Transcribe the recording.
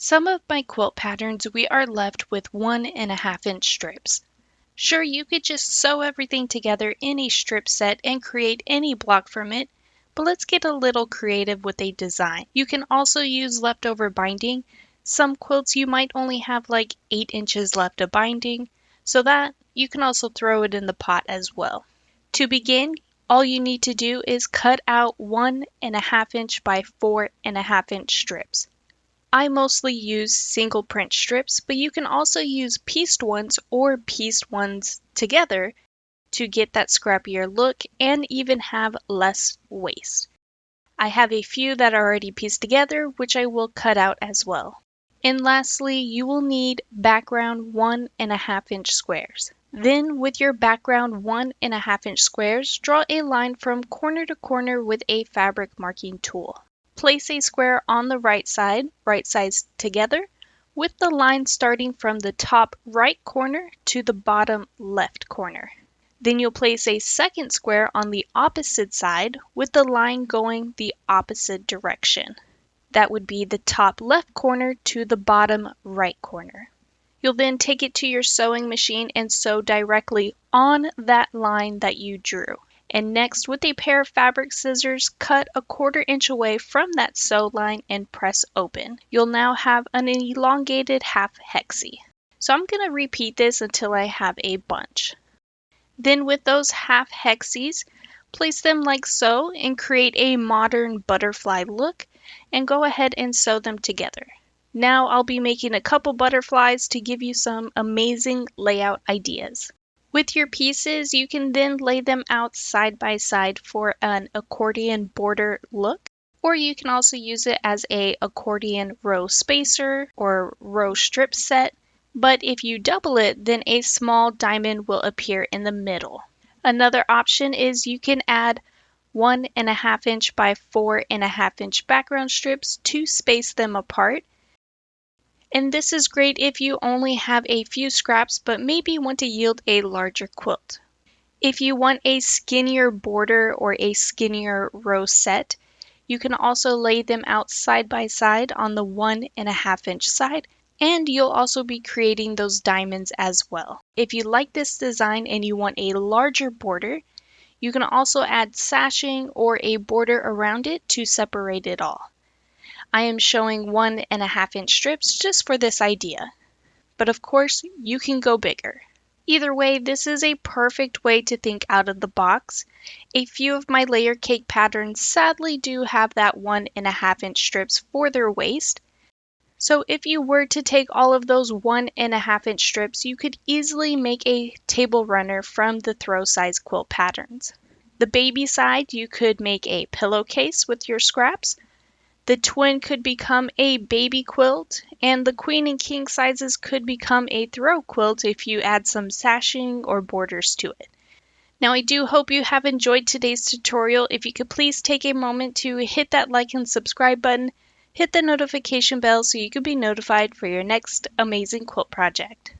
Some of my quilt patterns we are left with 1.5-inch strips. Sure, you could just sew everything together in a strip set and create any block from it, but let's get a little creative with a design. You can also use leftover binding. Some quilts you might only have like 8 inches left of binding, so that you can also throw it in the pot as well. To begin, all you need to do is cut out 1.5-inch by 4.5-inch strips. I mostly use single print strips, but you can also use pieced ones or pieced ones together to get that scrappier look and even have less waste. I have a few that are already pieced together, which I will cut out as well. And lastly, you will need background 1.5-inch squares. Then with your background 1.5-inch squares, draw a line from corner to corner with a fabric marking tool. Place a square on the right sides together, with the line starting from the top right corner to the bottom left corner. Then you'll place a second square on the opposite side with the line going the opposite direction. That would be the top left corner to the bottom right corner. You'll then take it to your sewing machine and sew directly on that line that you drew. And next, with a pair of fabric scissors, cut a 1/4 inch away from that sew line and press open. You'll now have an elongated half hexie. So I'm going to repeat this until I have a bunch. Then with those half hexies, place them like so and create a modern butterfly look, and go ahead and sew them together. Now I'll be making a couple butterflies to give you some amazing layout ideas. With your pieces, you can then lay them out side by side for an accordion border look, or you can also use it as an accordion row spacer or row strip set, but if you double it, then a small diamond will appear in the middle. Another option is you can add 1.5-inch by 4.5-inch background strips to space them apart. And this is great if you only have a few scraps but maybe want to yield a larger quilt. If you want a skinnier border or a skinnier row set, you can also lay them out side by side on the 1.5-inch side, and you'll also be creating those diamonds as well. If you like this design and you want a larger border, you can also add sashing or a border around it to separate it all. I am showing 1.5-inch strips just for this idea, but of course you can go bigger. Either way, this is a perfect way to think out of the box. A few of my layer cake patterns sadly do have that 1.5-inch strips for their waist. So if you were to take all of those 1.5-inch strips, you could easily make a table runner from the throw size quilt patterns. The baby side, you could make a pillowcase with your scraps. The twin could become a baby quilt, and the queen and king sizes could become a throw quilt if you add some sashing or borders to it. Now I do hope you have enjoyed today's tutorial. If you could please take a moment to hit that like and subscribe button, hit the notification bell so you can be notified for your next amazing quilt project.